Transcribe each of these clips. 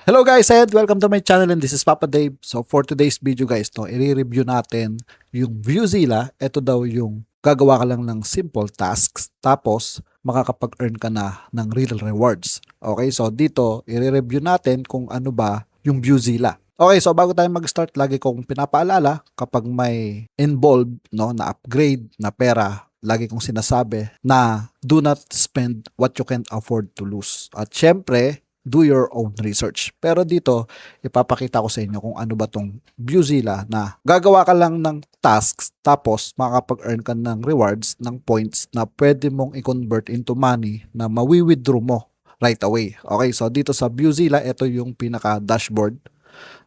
Hello guys and welcome to my channel and this is Papa Dave. So for today's video guys, i-review natin yung Viewzilla. Ito daw yung gagawa ka lang ng simple tasks tapos makakapag-earn ka na ng real rewards. Okay, so dito i-review natin kung ano ba yung Viewzilla. Okay, so bago tayo mag-start, lagi kong pinapaalala kapag may involved na upgrade na pera, lagi kong sinasabi na do not spend what you can't afford to lose. At syempre, do your own research. Pero dito, ipapakita ko sa inyo kung ano ba tong Viewzilla na gagawa ka lang ng tasks tapos makakapag-earn ka ng rewards, ng points na pwede mong i-convert into money na mawi-withdraw mo right away. Okay, so dito sa Viewzilla, ito yung pinaka-dashboard.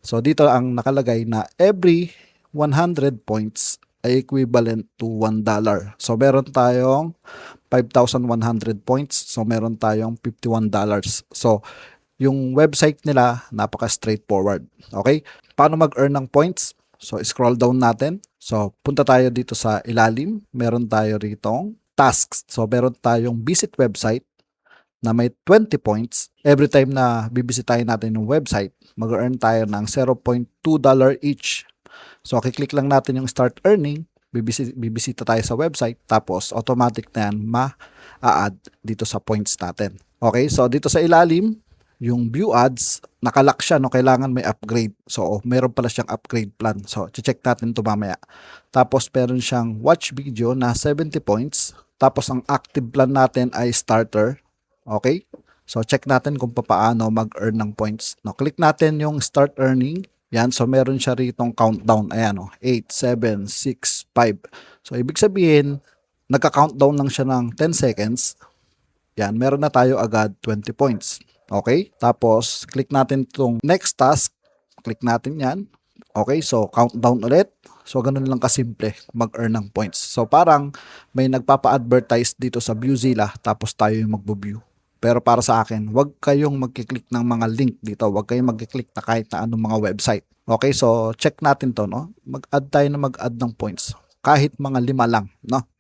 So dito ang nakalagay na every 100 points ay equivalent to $1. So meron tayong 5,100 points. So meron tayong $51. So yung website nila napaka-straightforward. Okay? Paano mag-earn ng points? So scroll down natin. So punta tayo dito sa ilalim. Meron tayo ritong tasks. So meron tayong visit website na may 20 points. Every time na bibisitahin natin yung website, mag-earn tayo ng $0.2 each. So, kiklik lang natin yung start earning, bibisita tayo sa website, tapos automatic na yan ma-add dito sa points natin. Okay, so dito sa ilalim, yung view ads, nakalock siya, kailangan may upgrade. So, meron pala siyang upgrade plan. So, check natin ito mamaya. Tapos, meron siyang watch video na 70 points. Tapos, ang active plan natin ay starter. Okay? So, check natin kung paano mag-earn ng points. Click natin yung start earning. Yan, so meron siya ritong countdown. Ayan, 8, 7, 6, 5. So, ibig sabihin, nagka-countdown lang siya ng 10 seconds. Yan, meron na tayo agad 20 points. Okay? Tapos, click natin itong next task. Click natin yan. Okay, so countdown ulit. So, ganun lang kasimple mag-earn ng points. So, parang may nagpapa-advertise dito sa Viewzilla tapos tayo yung mag-view. Pero para sa akin, huwag kayong magkiklik ng mga link dito. Huwag kayong magkiklik na kahit na anong mga website. Okay, so check natin to, Mag-add tayo na mag-add ng points. Kahit mga 5 lang,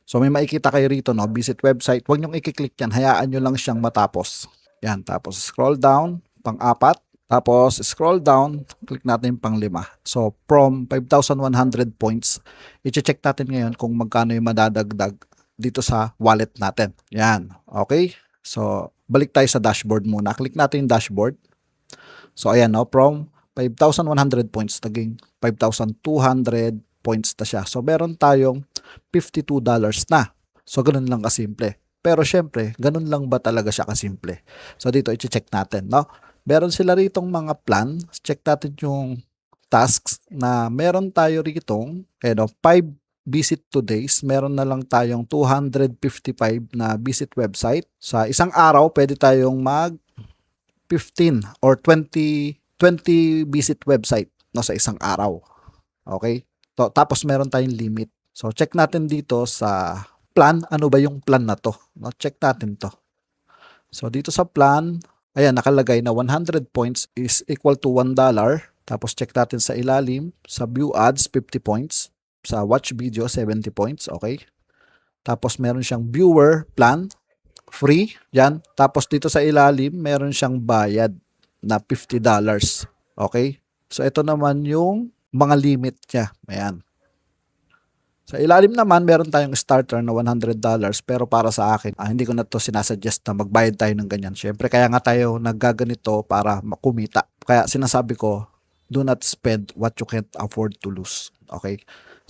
So may makikita kayo rito, Visit website. Huwag niyong ikiklik yan. Hayaan nyo lang siyang matapos. Yan, tapos scroll down, pang-4. Tapos scroll down, click natin pang-5. So from 5,100 points, i-check natin ngayon kung magkano yung madadagdag dito sa wallet natin. Yan, okay? So, balik tayo sa dashboard muna. Click natin yung dashboard. So, ayan, from 5,100 points, naging 5,200 points na siya. So, meron tayong $52 na. So, ganun lang kasimple. Pero, syempre, ganun lang ba talaga siya kasimple? So, dito, i-check natin, Meron sila ritong mga plan. Check natin yung tasks na meron tayo ritong, 5 visit today's, meron na lang tayong 255 na visit website. Sa isang araw, pwede tayong mag 15 or 20 visit website sa isang araw. Okay? Tapos meron tayong limit. So check natin dito sa plan, ano ba yung plan na to? Check natin to. So dito sa plan, ayan, nakalagay na 100 points is equal to $1. Tapos check natin sa ilalim, sa view ads, 50 points. Sa watch video, 70 points. Okay. Tapos meron siyang viewer plan, free. Yan. Tapos dito sa ilalim, meron siyang bayad na $50. Okay. So ito naman yung mga limit niya. Ayan. Sa ilalim naman, meron tayong starter na $100. Pero para sa akin, hindi ko na to sinasuggest na magbayad tayo ng ganyan. Siyempre, kaya nga tayo naggaganito para makumita. Kaya sinasabi ko, do not spend what you can't afford to lose. Okay?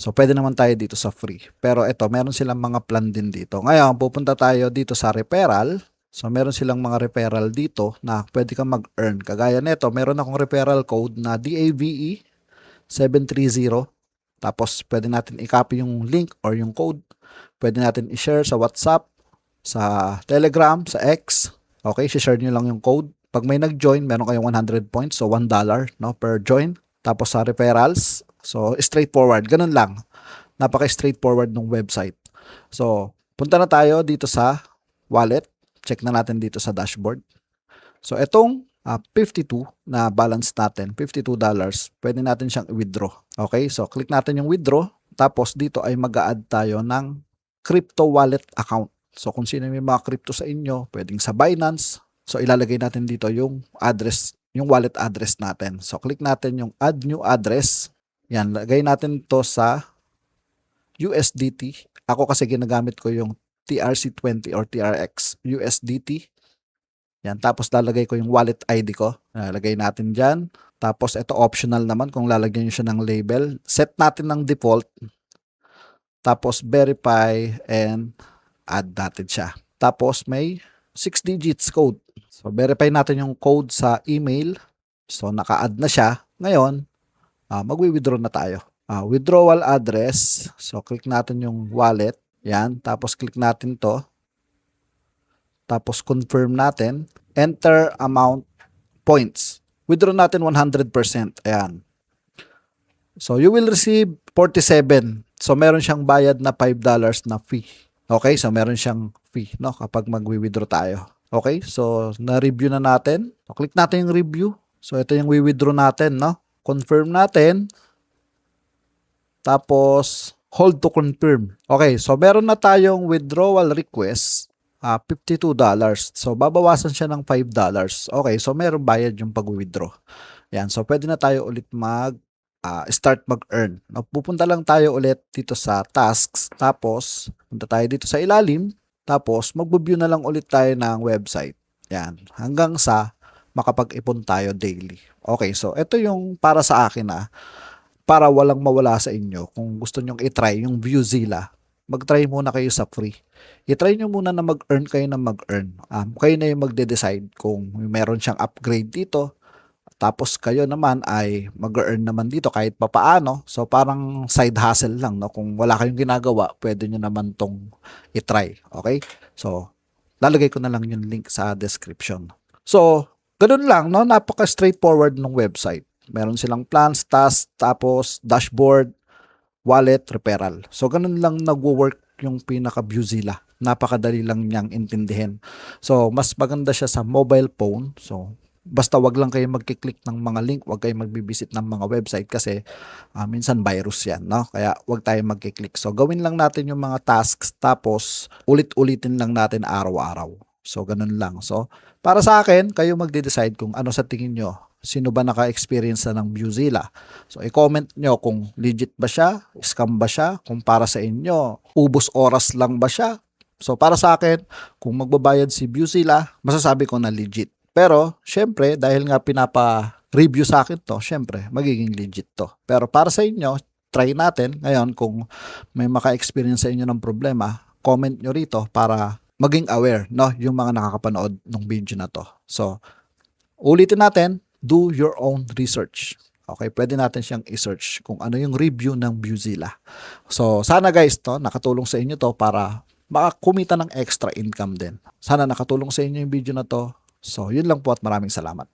So, pwede naman tayo dito sa free. Pero ito, meron silang mga plan din dito. Ngayon, pupunta tayo dito sa referral. So, meron silang mga referral dito na pwede kang mag-earn. Kagaya nito, meron akong referral code na DAVE 730. Tapos, pwede natin i-copy yung link or yung code. Pwede natin i-share sa WhatsApp, sa Telegram, sa X. Okay, share nyo lang yung code. Pag may nag-join, meron kayong 100 points. So, $1 per join. Tapos sa referrals, so straightforward. Ganun lang. Napaka-straightforward ng website. So, punta na tayo dito sa wallet. Check na natin dito sa dashboard. So, itong 52 na balance natin, $52, pwede natin siyang i-withdraw. Okay? So, click natin yung withdraw. Tapos, dito ay mag-a-add tayo ng crypto wallet account. So, kung sino may mga crypto sa inyo, pwedeng sa Binance. So, ilalagay natin dito yung address yung wallet address natin. So, click natin yung add new address. Yan, lagay natin to sa USDT. Ako kasi ginagamit ko yung TRC20 or TRX USDT. Yan, tapos lalagay ko yung wallet ID ko. Lalagay natin dyan. Tapos ito optional naman kung lalagyan nyo siya ng label. Set natin ng default. Tapos verify and add natin siya. Tapos may 6 digits code. So verify natin yung code sa email. So naka-add na siya. Ngayon, magwi-withdraw na tayo. Withdrawal address. So click natin yung wallet. Yan. Tapos click natin to. Tapos confirm natin. Enter amount points. Withdraw natin 100%. Ayan. So you will receive 47. So meron siyang bayad na $5 na fee. Okay, so meron siyang fee, no, kapag magwi-withdraw tayo. Okay, so na-review na natin. So click natin yung review. So ito yung wi-withdraw natin, no. Confirm natin. Tapos hold to confirm. Okay, so meron na tayong withdrawal request. $52. So, babawasan siya ng $5. Okay, so meron bayad yung pag-withdraw. Yan, so pwede na tayo ulit start mag-earn. Pupunta lang tayo ulit dito sa tasks. Tapos, punta tayo dito sa ilalim. Tapos, mag-view na lang ulit tayo ng website. Yan, hanggang sa makapag-ipon tayo daily. Okay, so ito yung para sa akin para walang mawala sa inyo. Kung gusto nyong i-try yung Viewzilla, mag-try muna kayo sa free. I-try nyo muna na mag-earn kayo na mag-earn. Kayo na yung magde-decide kung meron siyang upgrade dito. Tapos kayo naman ay mag-earn naman dito kahit papaano. So parang side hustle lang. No? Kung wala kayong ginagawa, pwede nyo naman tong i-try. Okay? So, lalagay ko na lang yung link sa description. So, ganun lang. No? Napaka-straightforward ng website. Meron silang plans, tasks, tapos dashboard, wallet, referral. So, ganun lang nagwo-work yung pinaka-Viewzilla. Napakadali lang niyang intindihin. So, mas maganda siya sa mobile phone. So, basta wag lang kayo magkiklik ng mga link, wag kayo magbibisit ng mga website kasi minsan virus yan, no? Kaya wag tayo magkiklik. So, gawin lang natin yung mga tasks tapos ulit-ulitin lang natin araw-araw. So, ganun lang. So, para sa akin, kayo magde-decide kung ano sa tingin nyo. Sino ba naka-experience na ng Viewzilla? So, i-comment nyo kung legit ba siya, scam ba siya, kung para sa inyo, ubos oras lang ba siya. So, para sa akin, kung magbabayad si Viewzilla, masasabi ko na legit. Pero, syempre, dahil nga pinapa-review sa akin to, syempre, magiging legit to. Pero para sa inyo, try natin. Ngayon, kung may maka-experience sa inyo ng problema, comment nyo rito para maging aware, no, yung mga nakakapanood ng video na to. So, ulitin natin, do your own research. Okay, pwede natin siyang i-search kung ano yung review ng Viewzilla. So, sana guys, nakatulong sa inyo to para makakumita ng extra income din. Sana nakatulong sa inyo yung video na to. So, yun lang po at maraming salamat.